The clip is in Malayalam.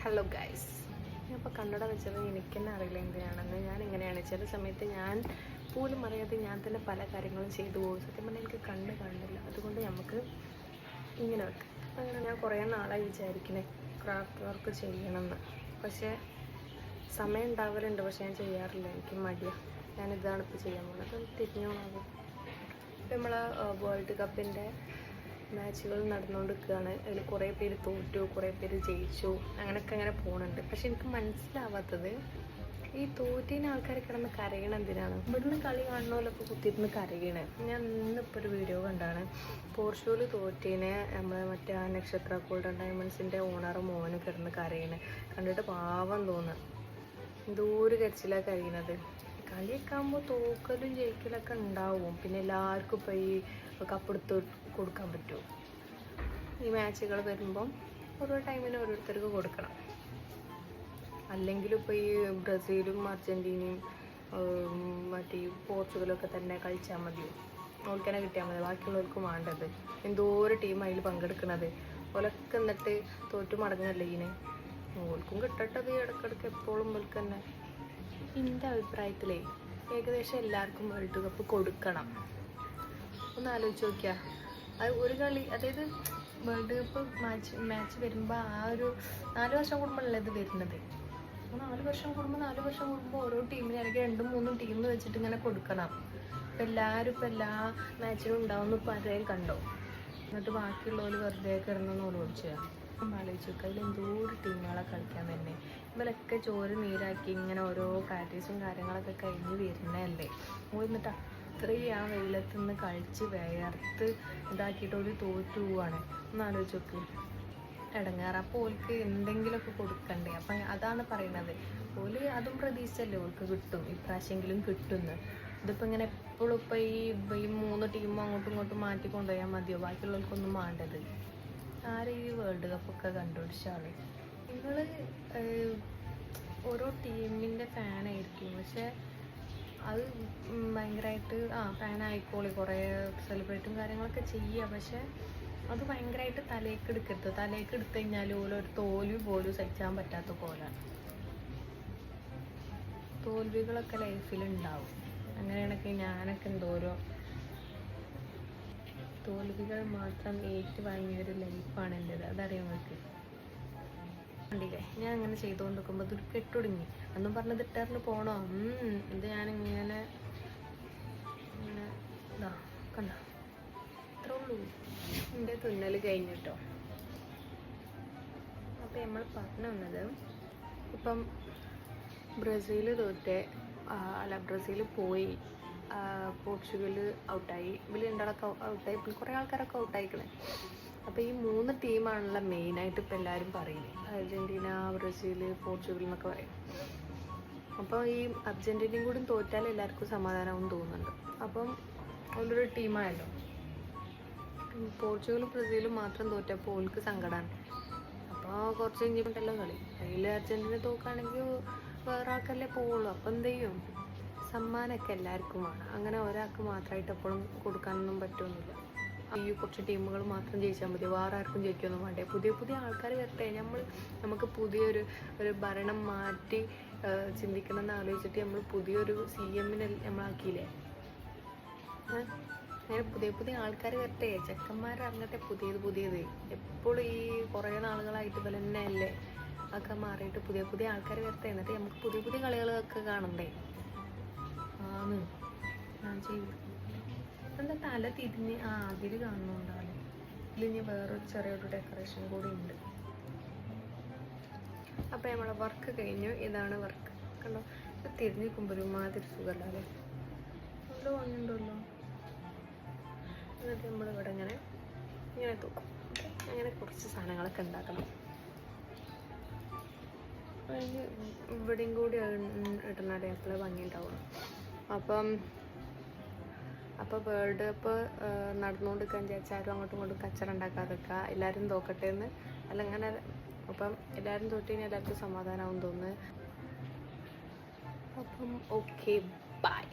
ഹലോ ഗൈസ്, ഞാനിപ്പോൾ കണ്ണട വെച്ചത് എനിക്ക് തന്നെ അറിയില്ല എന്തിനാണെന്ന്. ഞാനിങ്ങനെയാണ് ചില സമയത്ത് ഞാൻ പോലും അറിയാതെ ഞാൻ തന്നെ പല കാര്യങ്ങളും ചെയ്തു പോകും. സത്യം പറഞ്ഞാൽ എനിക്ക് കണ്ണ് കാണില്ല, അതുകൊണ്ട് നമുക്ക് ഇങ്ങനെ വെക്കാം. അങ്ങനെ ഞാൻ കുറേ നാളായി വിചാരിക്കണേ ക്രാഫ്റ്റ് വർക്ക് ചെയ്യണമെന്ന്. പക്ഷേ സമയം ഉണ്ടാവലുണ്ട്, പക്ഷേ ഞാൻ ചെയ്യാറില്ല, എനിക്ക് മടിയാണ്. ഞാനിതാണ് ഇപ്പോൾ ചെയ്യാൻ പോകുന്നത്. അത് തിരിഞ്ഞോളാകും. ഇപ്പം നമ്മൾ വേൾഡ് കപ്പിൻ്റെ മാച്ചുകൾ നടന്നുകൊണ്ടിരിക്കുകയാണ്. അതിൽ കുറേ പേര് തോറ്റു, കുറേ പേര് ജയിച്ചു, അങ്ങനെയൊക്കെ അങ്ങനെ പോകുന്നുണ്ട്. പക്ഷെ എനിക്ക് മനസ്സിലാവാത്തത് ഈ തോറ്റീന് ആൾക്കാർ കിടന്ന് കരയണം എന്തിനാണ്? ഇവിടുന്ന് കളി കാണണമല്ലപ്പോൾ കുത്തിയിരുന്ന് കരയണേ. ഞാൻ ഇന്നിപ്പോൾ ഒരു വീഡിയോ കണ്ടാണ്, പോർച്ചുഗൽ തോറ്റീനെ മറ്റേ ആ നക്ഷത്ര ഗോൾഡൻ ഡയമണ്ട്സിൻ്റെ ഓണർ മോന് കിടന്ന് കരയണേ കണ്ടിട്ട് പാവം തോന്നുക. എന്തോ ഒരു കരച്ചിലാണ് കരയണത്. കളിയൊക്കെ ആകുമ്പോൾ തോക്കലും ജയിക്കലൊക്കെ ഉണ്ടാവും. പിന്നെ എല്ലാവർക്കും ഇപ്പോൾ ഈ കപ്പെടുത്ത് കൊടുക്കാൻ പറ്റുമോ? ഈ മാച്ചുകൾ വരുമ്പം ഓരോ ടൈമിന് ഓരോരുത്തർക്ക് കൊടുക്കണം. അല്ലെങ്കിൽ ഇപ്പോൾ ഈ ബ്രസീലും അർജൻറ്റീനയും മറ്റേ പോർച്ചുഗലൊക്കെ തന്നെ കളിച്ചാൽ മതിയോ? ഓൾക്ക് തന്നെ കിട്ടിയാൽ മതി, ബാക്കിയുള്ളവർക്കും വേണ്ടത്. എന്തോ ഒരു ടീം അതിൽ പങ്കെടുക്കുന്നത്. ഓലൊക്കെ എന്നിട്ട് തോറ്റു മടങ്ങല്ലേ ഇതിന്. ഓൾക്കും കിട്ടട്ടത് ഇടയ്ക്കിടയ്ക്ക് എപ്പോഴും ഓൾക്ക് തന്നെ. എൻ്റെ അഭിപ്രായത്തിലേ ഏകദേശം എല്ലാവർക്കും വേൾഡ് കപ്പ് കൊടുക്കണം. ഒന്ന് ആലോചിച്ച് നോക്കിയാൽ അത് ഒരു കളി, അതായത് വേൾഡ് കപ്പ് മാച്ച് വരുമ്പോൾ ആ ഒരു 4 വർഷം കൂടുമ്പോഴല്ലേ ഇത് വരുന്നത്. 4 വർഷം കൂടുമ്പോൾ ഓരോ ടീമിന് അല്ലെങ്കിൽ 2-3 ടീം വെച്ചിട്ട് ഇങ്ങനെ കൊടുക്കണം. ഇപ്പം എല്ലാവരും ഇപ്പം എല്ലാ മാച്ചിലും ഉണ്ടാവുമെന്ന് ഇപ്പോൾ ആരെയും കണ്ടോ? എന്നിട്ട് ബാക്കിയുള്ളവർ വെറുതെ കിടന്നു ഓടിച്ചാൽ ആലോചിച്ച് നോക്കുക. അതിൽ എന്തോ ഒരു ടീമുകളെ കളിക്കാൻ തന്നെ. ഇവരൊക്കെ ചോറ് നീരാക്കി ഇങ്ങനെ ഓരോ പ്രാക്ടീസും കാര്യങ്ങളൊക്കെ കഴിഞ്ഞ് വരുന്നതല്ലേ. എന്നിട്ട് അത്രയും ആ വെയിലത്ത് നിന്ന് കളിച്ച് വേർത്ത് ഇതാക്കിയിട്ട് ഒരു തോറ്റു പോവാണ്. ഒന്ന് ആലോചിച്ച് നോക്ക്, ഇടങ്ങാറ്. അപ്പോൾ ഓൾക്ക് എന്തെങ്കിലുമൊക്കെ കൊടുക്കണ്ടേ? അപ്പം അതാണ് പറയുന്നത്. ഓല് അതും പ്രതീക്ഷിച്ചല്ലേ ഓൾക്ക് കിട്ടും, ഇപ്രാവശ്യമെങ്കിലും കിട്ടുമെന്ന്. ഇതിപ്പോൾ ഇങ്ങനെ എപ്പോഴും ഇപ്പോൾ ഈ 3 ടീമും അങ്ങോട്ടും ഇങ്ങോട്ടും മാറ്റി കൊണ്ടുപോയാൽ മതിയോ? ബാക്കിയുള്ളവർക്കൊന്നും വേണ്ടത്. ആരും ഈ വേൾഡ് കപ്പൊക്കെ കണ്ടുപിടിച്ച ആൾ. നിങ്ങൾ ഓരോ ടീമിൻ്റെ ഫാനായിരിക്കും, പക്ഷെ അത് ഭയങ്കരമായിട്ട് ഫാനായിക്കോളി, കുറേ സെലിബ്രേറ്റും കാര്യങ്ങളൊക്കെ ചെയ്യുക. പക്ഷെ അത് ഭയങ്കരമായിട്ട് തലേക്ക് എടുക്കരുത്. തലേക്ക് എടുത്തു കഴിഞ്ഞാൽ ഒരു തോൽവി പോലും സഹിക്കാൻ പറ്റാത്ത പോലാണ്. തോൽവികളൊക്കെ ലൈഫിലുണ്ടാവും. അങ്ങനെയാണൊക്കെ ഞാനൊക്കെ എന്തോരോ തോൽവികൾ മാത്രം ഏറ്റുവാങ്ങിയൊരു ലൈഫാണ് എൻ്റേത്. അതറിയാൻ നമുക്ക് കണ്ടില്ലേ? ഞാൻ അങ്ങനെ ചെയ്തുകൊണ്ട് നിൽക്കുമ്പോൾ ഇത് കെട്ടൊടുങ്ങി. അന്നും പറഞ്ഞത് ഇട്ടറിന് പോകണോ? ഇത് ഞാനിങ്ങനെ ഇങ്ങനെ ഇതാ കണ്ട, അത്രേ ഉള്ളൂ. എൻ്റെ തുന്നൽ കഴിഞ്ഞിട്ടോ. അപ്പം നമ്മൾ പറഞ്ഞു വന്നത്, ഇപ്പം ബ്രസീൽ തോറ്റെ ബ്രസീൽ പോയി, പോർച്ചുഗൽ ഔട്ടായി, ഇവർ രണ്ടാളൊക്കെ ഔട്ടായി, പിന്നെ കുറേ ആൾക്കാരൊക്കെ ഔട്ടായിക്കണേ. അപ്പോൾ ഈ 3 ടീമാണല്ലോ മെയിനായിട്ട് ഇപ്പോൾ എല്ലാവരും പറയുന്നത്. അർജൻറ്റീന, ബ്രസീൽ, പോർച്ചുഗൽ എന്നൊക്കെ പറയും. അപ്പോൾ ഈ അർജൻറ്റീനയും കൂടി തോറ്റാൽ എല്ലാവർക്കും സമാധാനമാവും തോന്നുന്നുണ്ട്. അപ്പം അതിലൊരു ടീമായല്ലോ. പോർച്ചുഗലും ബ്രസീലും മാത്രം തോറ്റപ്പോൾ ഓൾക്ക് സങ്കടമാണ്. അപ്പോൾ കുറച്ച് കഴിഞ്ഞിട്ടുണ്ടല്ലോ കളി. അതിൽ അർജൻറ്റീന തോക്കുകയാണെങ്കിൽ വേറെ ആൾക്കല്ലേ പോവുള്ളൂ. അപ്പോൾ എന്ത് ചെയ്യും? സമ്മാനമൊക്കെ എല്ലാവർക്കും വേണം. അങ്ങനെ ഒരാൾക്ക് മാത്രമായിട്ട് എപ്പോഴും കൊടുക്കാനൊന്നും പറ്റുമൊന്നുമില്ല. ഈ കുറച്ച് ടീമുകൾ മാത്രം ജയിച്ചാൽ മതി, വേറെ ആർക്കും ജയിക്കൊന്നും വേണ്ടേ? പുതിയ ആൾക്കാർ വരട്ടെ. നമുക്ക് പുതിയൊരു ഭരണം മാറ്റി ചിന്തിക്കണം എന്ന് ആലോചിച്ചിട്ട് നമ്മൾ പുതിയൊരു CM-നെ നമ്മളാക്കിയില്ലേ? അങ്ങനെ പുതിയ ആൾക്കാർ വരട്ടെ, ചെക്കന്മാരിറങ്ങട്ടെ, പുതിയത്. എപ്പോഴും ഈ കുറേ നാളുകളായിട്ട് പോലെ തന്നെ അല്ലേ ഒക്കെ മാറിയിട്ട് പുതിയ ആൾക്കാർ വരട്ടെ. എന്നിട്ട് നമുക്ക് പുതിയ കളികളൊക്കെ കാണണ്ടേ? ഞാൻ ചെയ്യും. എന്താ തല തിരിഞ്ഞ് അതിൽ കാണുന്നുണ്ടാവും. ഇതിൽ ഇനി വേറൊരു ചെറിയൊരു ഡെക്കറേഷൻ കൂടി ഉണ്ട്. അപ്പം നമ്മളെ വർക്ക് കഴിഞ്ഞു. ഇതാണ് വർക്ക്. കണ്ടോ? ഇത് തിരിഞ്ഞ് നിൽക്കുമ്പോൾ ഒരുമാതിരി സുഖമല്ല അല്ലേ? നല്ല ഭംഗിയുണ്ടല്ലോ. എന്നിട്ട് നമ്മളിവിടെ ഇങ്ങനെ തൂക്കും. അങ്ങനെ കുറച്ച് സാധനങ്ങളൊക്കെ ഉണ്ടാക്കണം. അതിന് ഇവിടെയും കൂടി ഇടുന്നതേ അപ്പോഴേ ഭംഗി ഉണ്ടാവുള്ളൂ. അപ്പോൾ വേൾഡ് കപ്പ് നടന്നുകൊണ്ടിരിക്കാൻ വിചാരിച്ചാലും അങ്ങോട്ടും ഇങ്ങോട്ടും കച്ചറ ഉണ്ടാക്കാതിരിക്കുക. എല്ലാവരും തോക്കട്ടെ എന്ന് അങ്ങനെ. അപ്പം എല്ലാവരും തോറ്റിന് എല്ലാവർക്കും സമാധാനമാവും തോന്നുന്നു. അപ്പം ഓക്കെ, ബൈ.